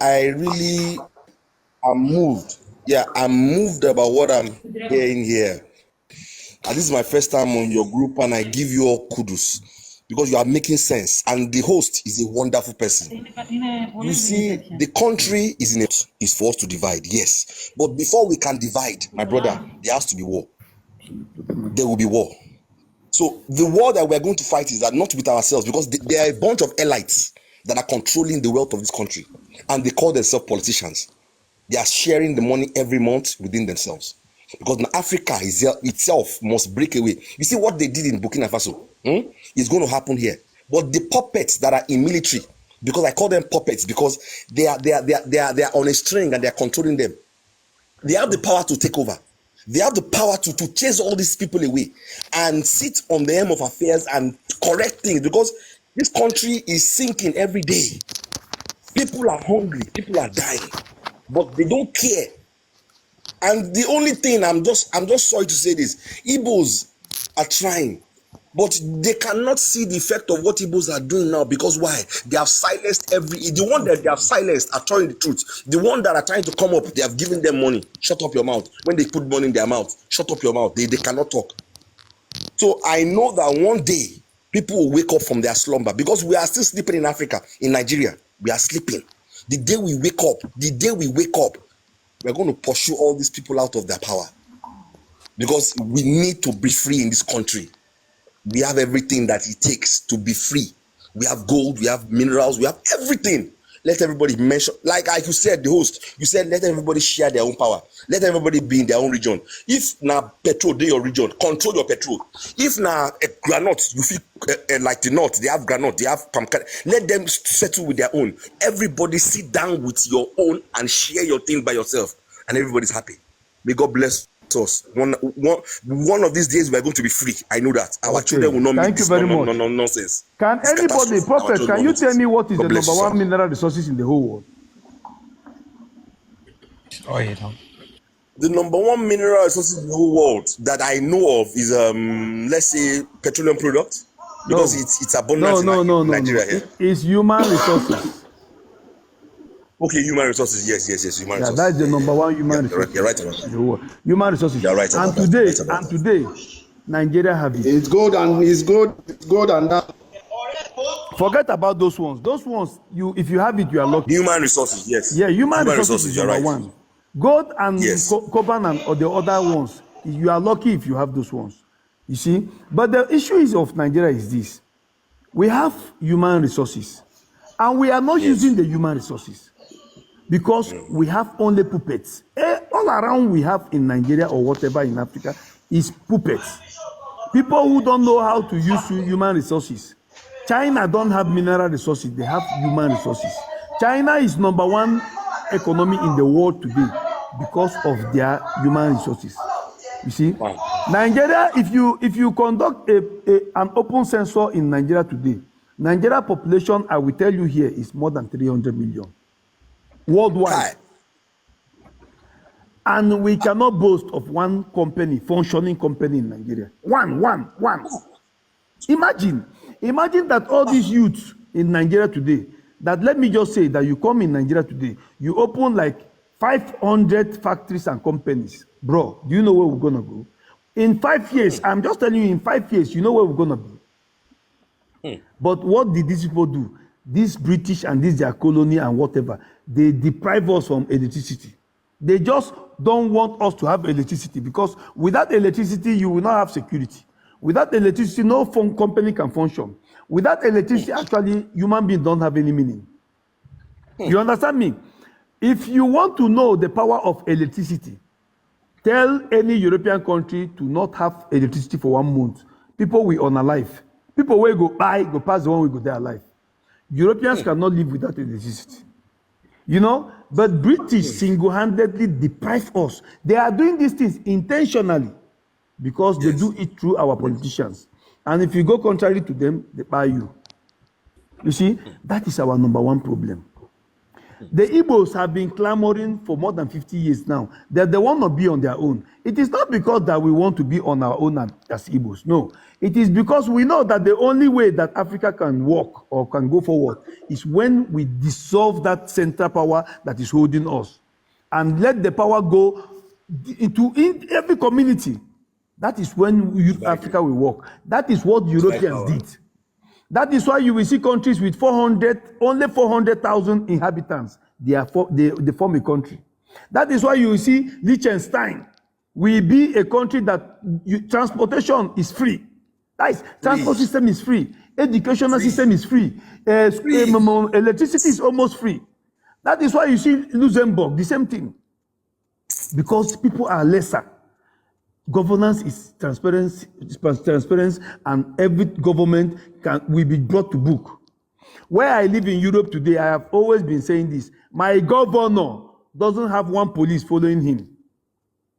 I really am moved. Yeah, I'm moved about what I'm hearing here. And this is my first time on your group, and I give you all kudos because you are making sense. And the host is a wonderful person. You see, the country is for us to divide, yes. But before we can divide, my brother, there has to be war. There will be war. So the war that we're going to fight is that not with ourselves, because there are a bunch of elites that are controlling the wealth of this country, and they call themselves politicians. They are sharing the money every month within themselves. Because now Africa itself must break away. You see what they did in Burkina Faso? It's going to happen here. But the puppets that are in military, because I call them puppets, because they are on a string and they are controlling them. They have the power to take over. They have the power to chase all these people away and sit on the helm of affairs and correct things, because this country is sinking every day. People are hungry, people are dying, but they don't care. And the only thing, I'm just sorry to say this, Igbos are trying, but they cannot see the effect of what Igbos are doing now. Because why? They have silenced the one that they have silenced are telling the truth. The one that are trying to come up, they have given them money. Shut up your mouth. When they put money in their mouth, shut up your mouth. They cannot talk. So I know that one day people will wake up from their slumber, because we are still sleeping in Africa, in Nigeria. We are sleeping. The day we wake up, we're going to pursue all these people out of their power, because we need to be free in this country. We have everything that it takes to be free. We have gold, we have minerals, we have everything. Let everybody mention, like you said, the host, you said let everybody share their own power. Let everybody be in their own region. If now petrol in your region, control your petrol. If now granite, you feel like the north, they have granite, they have pumpkin. Let them settle with their own. Everybody sit down with your own and share your thing by yourself, and everybody's happy. May God bless us. One of these days we are going to be free. I know that our children will not meet this nonsense. Can anybody, Prophet, can you tell me what is the number one mineral resources in the whole world? Oh, you know. The number one mineral resources in the whole world that I know of is let's say petroleum products, because it's abundant in Nigeria here. It's human resources. Okay, human resources. Yes, human resources. That's the number one human resources. You're right about that. Human resources. You're right and about today, that. today, Nigeria have it. It's good and that. Forget about those ones. Those ones, if you have it, you are lucky. Human resources, yes. Yeah, human resources is number right. one. Gold and yes. copper and or the other ones, you are lucky if you have those ones. You see? But the issue of Nigeria is this. We have human resources, and we are not using the human resources, because we have only puppets. All around we have in Nigeria or whatever in Africa is puppets. People who don't know how to use human resources. China don't have mineral resources, they have human resources. China is number one economy in the world today because of their human resources. You see? Wow. Nigeria, if you conduct an open census in Nigeria today, Nigeria population, I will tell you here, is more than 300 million. Worldwide. And we cannot boast of one company, functioning company in Nigeria. One. Imagine that all these youths in Nigeria today, that let me just say that you come in Nigeria today, you open like 500 factories and companies. Bro, do you know where we're going to go? In 5 years, I'm just telling you, in 5 years, you know where we're going to be. But what did these people do? These British and this their colony and whatever, they deprive us from electricity. They just don't want us to have electricity, because without electricity, you will not have security. Without electricity, no company can function. Without electricity, actually, human beings don't have any meaning. You understand me? If you want to know the power of electricity, tell any European country to not have electricity for 1 month. People will unalive. People will go past the one will go there alive. Europeans cannot live without electricity. You know, but British single-handedly deprive us. They are doing these things intentionally because they do it through our politicians. And if you go contrary to them, they buy you. You see, that is our number one problem. The Igbos have been clamoring for more than 50 years now that they want to be on their own. It is not because that we want to be on our own as Igbos. No. It is because we know that the only way that Africa can walk or can go forward is when we dissolve that central power that is holding us and let the power go into every community. That is when Africa will work. That is what Europeans did. That is why you will see countries with only 400,000 inhabitants. They form a country. That is why you will see Liechtenstein will be a country that transportation is free. That is, transport system is free. Educational system is free. Electricity is almost free. That is why you see Luxembourg, the same thing. Because people are lesser. Governance is transparency, and every government will be brought to book. Where I live in Europe today, I have always been saying this. My governor doesn't have one police following him.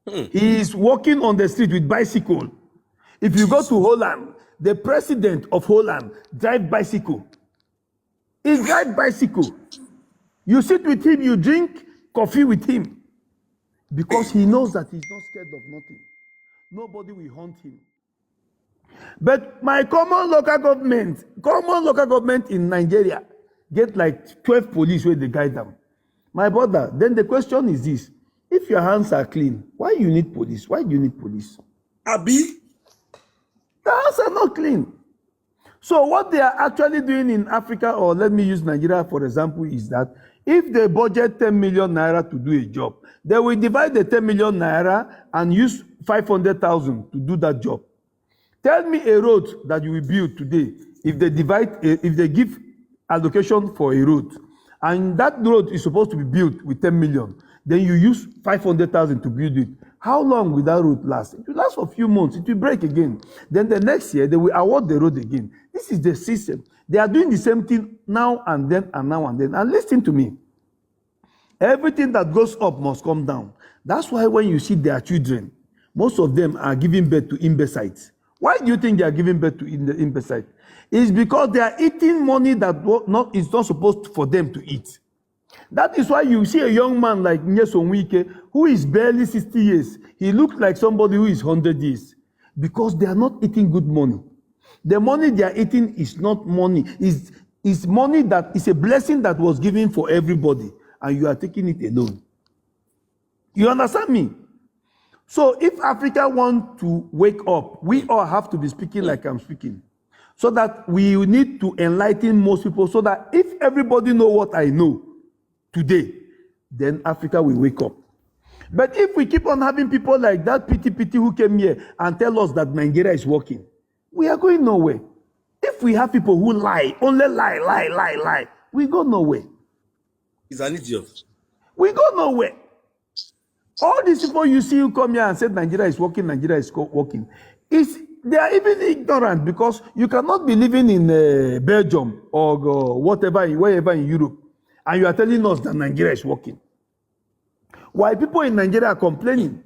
He is walking on the street with bicycle. If you go to Holland, the president of Holland drives bicycle. He drives bicycle. You sit with him, you drink coffee with him. Because he knows that he's not scared of nothing. Nobody will hunt him. But my common local government in Nigeria get like 12 police where they guide them. My brother, then the question is this. If your hands are clean, why you need police? Why do you need police? Abi? The hands are not clean. So what they are actually doing in Africa, or let me use Nigeria for example, is that if they budget 10 million naira to do a job, they will divide the 10 million naira and use 500,000 to do that job. Tell me a road that you will build today if they give allocation for a road, and that road is supposed to be built with 10 million, then you use 500,000 to build it. How long will that road last? It will last for a few months. It will break again. Then the next year, they will award the road again. This is the system. They are doing the same thing now and then and now and then. And listen to me. Everything that goes up must come down. That's why when you see their children, most of them are giving birth to imbeciles. Why do you think they are giving birth to imbeciles? It's because they are eating money that is not supposed for them to eat. That is why you see a young man like Nyesom Wike, who is barely 60 years. He looks like somebody who is 100 years. Because they are not eating good money. The money they are eating is not money. It's money that is a blessing that was given for everybody. And you are taking it alone. You understand me? So if Africa wants to wake up, we all have to be speaking like I'm speaking. So that we need to enlighten most people, so that if everybody know what I know today, then Africa will wake up. But if we keep on having people like that PT who came here and tell us that Nigeria is working, we are going nowhere. If we have people who lie, only lie, we go nowhere. He's an idiot. We go nowhere. All these people you see who come here and say Nigeria is working, they are even ignorant, because you cannot be living in Belgium or wherever in Europe, and you are telling us that Nigeria is working. Why people in Nigeria are complaining?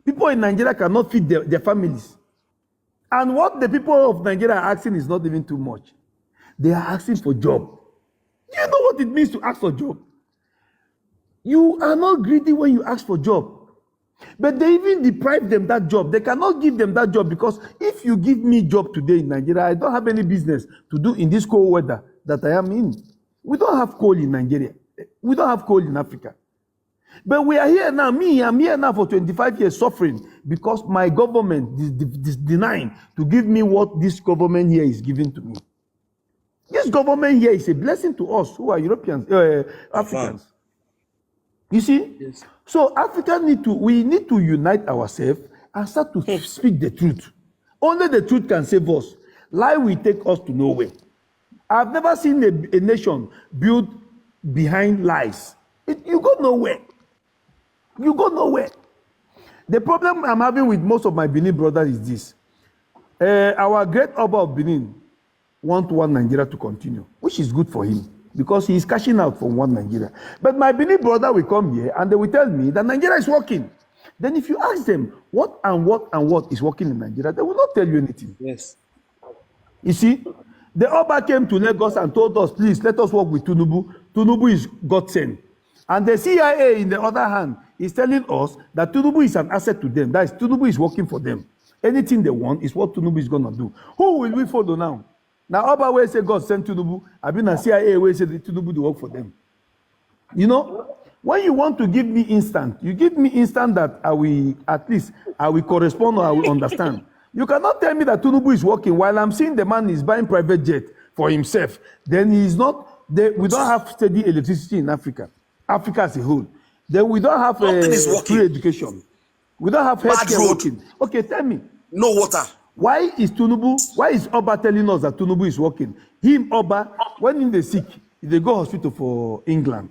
People in Nigeria cannot feed their families. And what the people of Nigeria are asking is not even too much. They are asking for job. Do you know what it means to ask for job? You are not greedy when you ask for job. But they even deprive them that job. They cannot give them that job, because if you give me job today in Nigeria, I don't have any business to do in this cold weather that I am in. We don't have coal in Nigeria. We don't have coal in Africa. But we are here now. I'm here now for 25 years suffering because my government is denying to give me what this government here is giving to me. This government here is a blessing to us who are Europeans, Africans. You see? Yes. So we need to unite ourselves and start to speak the truth. Only the truth can save us. Lie will take us to nowhere. I've never seen a nation built behind lies. You go nowhere. You go nowhere. The problem I'm having with most of my Benin brothers is this. Our great Oba of Benin wants one Nigeria to continue, which is good for him, because he is cashing out from one Nigeria. But my Benin brother will come here and they will tell me that Nigeria is working. Then if you ask them what is working in Nigeria, they will not tell you anything. Yes. You see, the Oba came to Lagos and told us, please, let us work with Tinubu. Tinubu is God sent. And the CIA, in the other hand, is telling us that Tinubu is an asset to them. That is, Tinubu is working for them. Anything they want is what Tinubu is going to do. Who will we follow now? Now, Oba will say God sent Tinubu. I've been a CIA will say Tinubu to work for them. You know, when you want to give me instant, you give me instant that I will correspond or I will understand. You cannot tell me that Tinubu is working while I'm seeing the man is buying private jet for himself. Then he is not. We don't have steady electricity in Africa. Africa as a whole. Then we don't have free education. We don't have healthcare working. Okay, tell me. No water. Why is Oba telling us that Tinubu is working? Him, Oba, when they sick, they go hospital for England.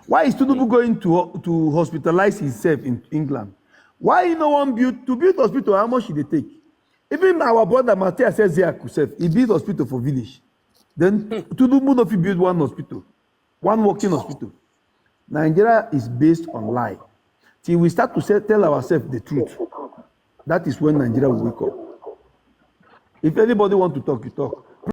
Why is Tinubu going to hospitalize himself in England? Why no one build hospital? How much should they take? Even our brother Matthias says he build hospital for village. Then Tinubu no fit build one hospital, one working hospital. Nigeria is based on lie. Till we start to tell ourselves the truth, that is when Nigeria will wake up. If anybody want to talk, you talk.